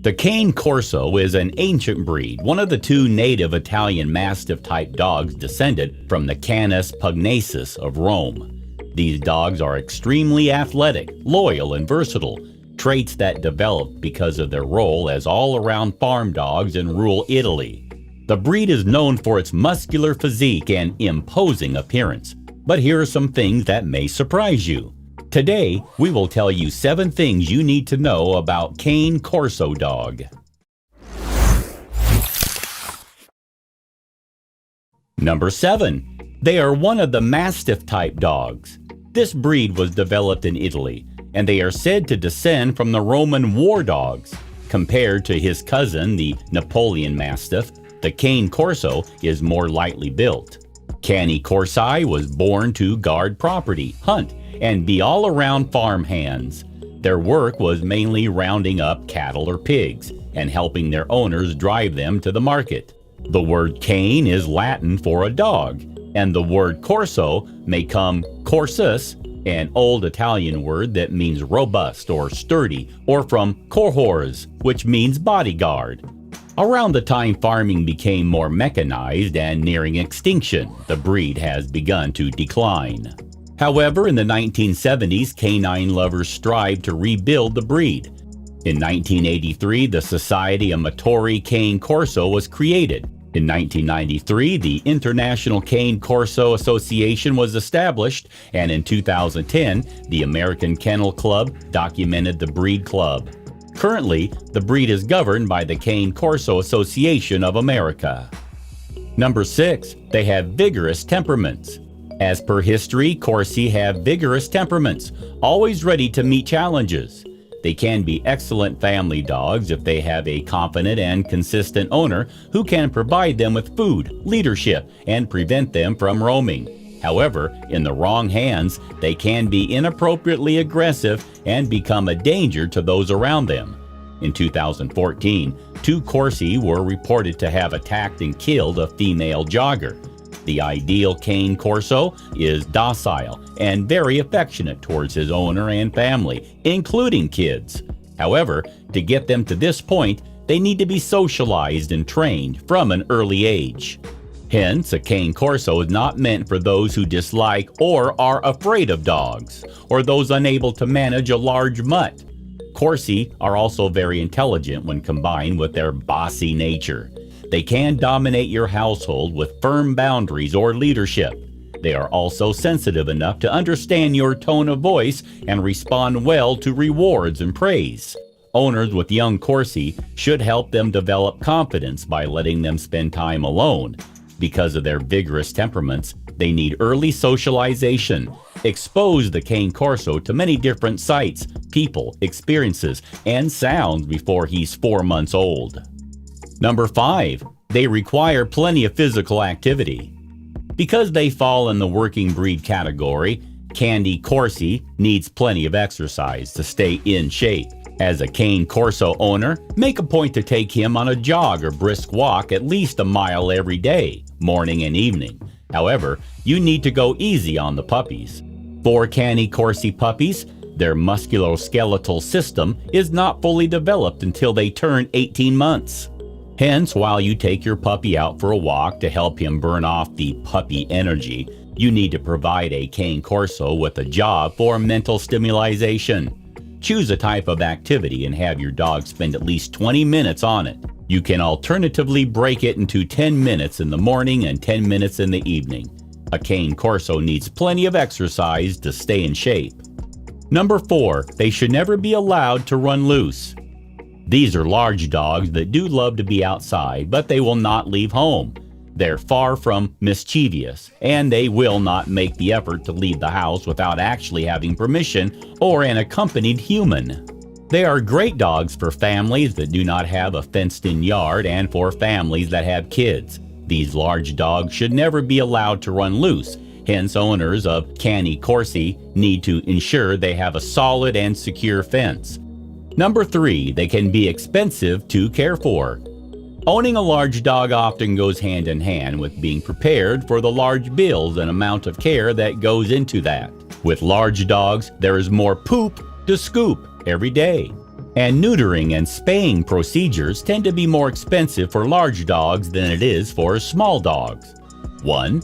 The Cane Corso is an ancient breed, one of the two native Italian Mastiff-type dogs descended from the Canis pugnacis of Rome. These dogs are extremely athletic, loyal, and versatile, traits that developed because of their role as all-around farm dogs in rural Italy. The breed is known for its muscular physique and imposing appearance, but here are some things that may surprise you. Today, we will tell you 7 things you need to know about Cane Corso dog. Number 7. They are one of the Mastiff-type dogs. This breed was developed in Italy, and they are said to descend from the Roman war dogs. Compared to his cousin, the Napoleon Mastiff, the Cane Corso is more lightly built. Cani corsi was born to guard property, hunt, and be all-around farm hands. Their work was mainly rounding up cattle or pigs and helping their owners drive them to the market. The word cane is Latin for a dog, and the word corso may come corsus, an old Italian word that means robust or sturdy, or from cohors, which means bodyguard. Around the time farming became more mechanized and nearing extinction, the breed has begun to decline. However, in the 1970s, canine lovers strived to rebuild the breed. In 1983, the Society Amatori Cane Corso was created. In 1993, the International Cane Corso Association was established, and in 2010, the American Kennel Club documented the breed club. Currently, the breed is governed by the Cane Corso Association of America. Number 6. They have vigorous temperaments. As per history, Corsi have vigorous temperaments, always ready to meet challenges. They can be excellent family dogs if they have a confident and consistent owner who can provide them with food, leadership, and prevent them from roaming. However, in the wrong hands, they can be inappropriately aggressive and become a danger to those around them. In 2014, 2 Corsi were reported to have attacked and killed a female jogger. The ideal Cane Corso is docile and very affectionate towards his owner and family, including kids. However, to get them to this point, they need to be socialized and trained from an early age. Hence, a Cane Corso is not meant for those who dislike or are afraid of dogs, or those unable to manage a large mutt. Corsi are also very intelligent when combined with their bossy nature. They can dominate your household with firm boundaries or leadership. They are also sensitive enough to understand your tone of voice and respond well to rewards and praise. Owners with young Corsi should help them develop confidence by letting them spend time alone. Because of their vigorous temperaments, they need early socialization. Expose the Cane Corso to many different sights, people, experiences, and sounds before he's 4 months old. Number 5. They require plenty of physical activity. Because they fall in the working breed category, Cani corsi needs plenty of exercise to stay in shape. As a Cane Corso owner, make a point to take him on a jog or brisk walk at least a mile every day, morning and evening. However, you need to go easy on the puppies. For Cani corsi puppies, their musculoskeletal system is not fully developed until they turn 18 months. Hence, while you take your puppy out for a walk to help him burn off the puppy energy, you need to provide a Cane Corso with a job for mental stimulation. Choose a type of activity and have your dog spend at least 20 minutes on it. You can alternatively break it into 10 minutes in the morning and 10 minutes in the evening. A Cane Corso needs plenty of exercise to stay in shape. Number 4. They should never be allowed to run loose. These are large dogs that do love to be outside, but they will not leave home. They're far from mischievous, and they will not make the effort to leave the house without actually having permission or an accompanied human. They are great dogs for families that do not have a fenced-in yard and for families that have kids. These large dogs should never be allowed to run loose. Hence, owners of Cani corsi need to ensure they have a solid and secure fence. Number 3, they can be expensive to care for. Owning a large dog often goes hand in hand with being prepared for the large bills and amount of care that goes into that. With large dogs, there is more poop to scoop every day. And neutering and spaying procedures tend to be more expensive for large dogs than it is for small dogs. 1.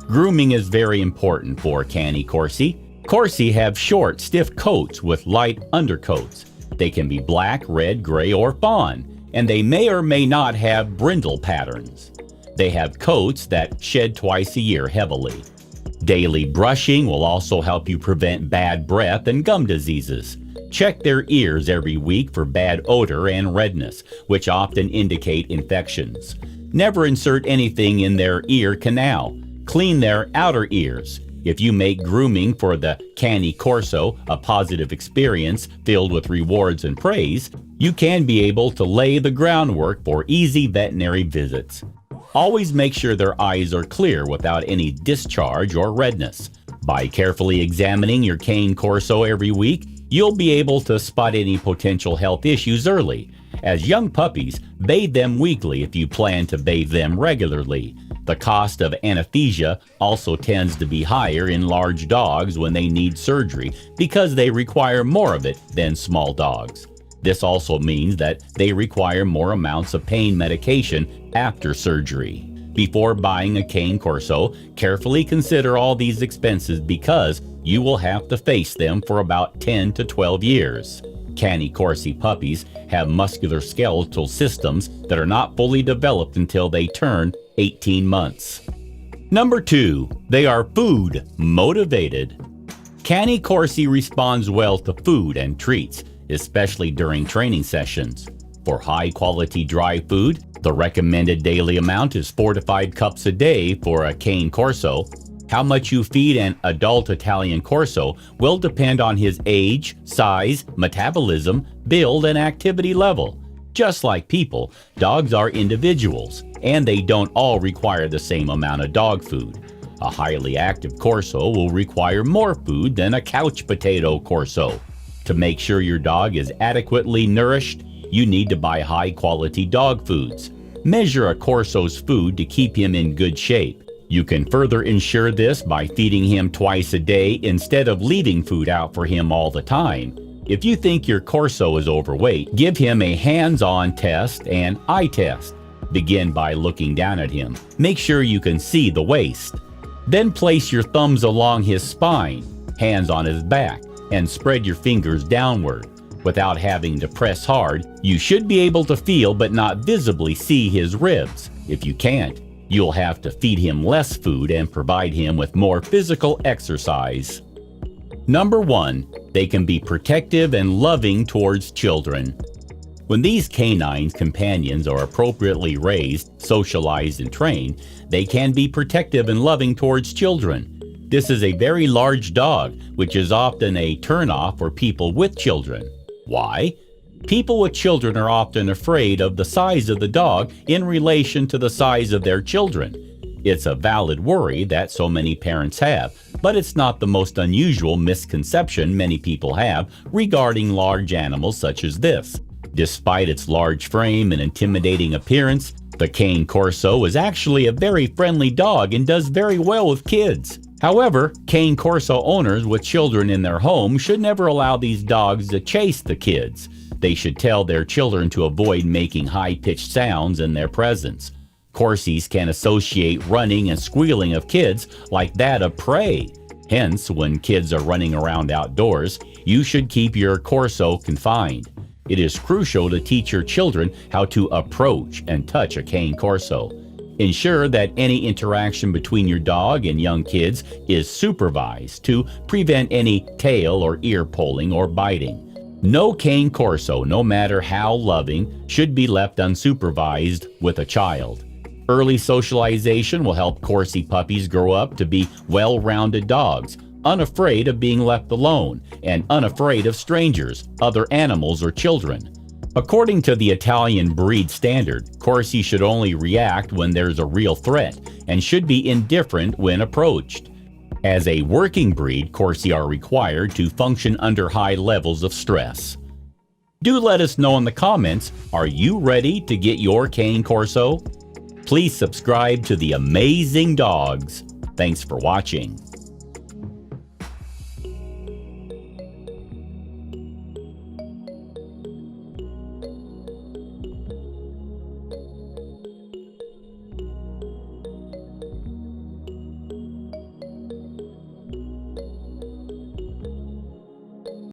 Grooming is very important for Canny Corsi. Corsi have short, stiff coats with light undercoats. They can be black, red, gray, or fawn, and they may or may not have brindle patterns. They have coats that shed twice a year heavily. Daily brushing will also help you prevent bad breath and gum diseases. Check their ears every week for bad odor and redness, which often indicate infections. Never insert anything in their ear canal. Clean their outer ears. If you make grooming for the Canny Corso a positive experience filled with rewards and praise, you can be able to lay the groundwork for easy veterinary visits. Always make sure their eyes are clear without any discharge or redness. By carefully examining your Cane Corso every week, you'll be able to spot any potential health issues early. As young puppies, bathe them weekly if you plan to bathe them regularly. The cost of anesthesia also tends to be higher in large dogs when they need surgery because they require more of it than small dogs. This also means that they require more amounts of pain medication after surgery. Before buying a Cane Corso, carefully consider all these expenses because you will have to face them for about 10 to 12 years. Canny Corsi puppies have musculoskeletal systems that are not fully developed until they turn 18 months. Number 2, they are food motivated. Canny Corsi responds well to food and treats, especially during training sessions. For high-quality dry food, the recommended daily amount is 4 to 5 cups a day for a Cane Corso. How much you feed an adult Italian Corso will depend on his age, size, metabolism, build, and activity level. Just like people, dogs are individuals, and they don't all require the same amount of dog food. A highly active Corso will require more food than a couch potato Corso. To make sure your dog is adequately nourished, you need to buy high-quality dog foods. Measure a Corso's food to keep him in good shape. You can further ensure this by feeding him twice a day instead of leaving food out for him all the time. If you think your Corso is overweight, give him a hands-on test and eye test. Begin by looking down at him. Make sure you can see the waist. Then place your thumbs along his spine, hands on his back, and spread your fingers downward. Without having to press hard, you should be able to feel but not visibly see his ribs. If you can't, you'll have to feed him less food and provide him with more physical exercise. Number 1, they can be protective and loving towards children. When these canine companions are appropriately raised, socialized, and trained, they can be protective and loving towards children. This is a very large dog, which is often a turnoff for people with children. Why? People with children are often afraid of the size of the dog in relation to the size of their children. It's a valid worry that so many parents have, but it's not the most unusual misconception many people have regarding large animals such as this. Despite its large frame and intimidating appearance, the Cane Corso is actually a very friendly dog and does very well with kids. However, Cane Corso owners with children in their home should never allow these dogs to chase the kids. They should tell their children to avoid making high-pitched sounds in their presence. Corsis can associate running and squealing of kids like that of prey. Hence, when kids are running around outdoors, you should keep your Corso confined. It is crucial to teach your children how to approach and touch a Cane Corso. Ensure that any interaction between your dog and young kids is supervised to prevent any tail or ear pulling or biting. No Cane Corso, no matter how loving, should be left unsupervised with a child. Early socialization will help Corsi puppies grow up to be well-rounded dogs, unafraid of being left alone, and unafraid of strangers, other animals, or children. According to the Italian breed standard, Corsi should only react when there's a real threat and should be indifferent when approached. As a working breed, Corsi are required to function under high levels of stress. Do let us know in the comments, are you ready to get your Cane Corso? Please subscribe to The Amazing Dogs. Thanks for watching.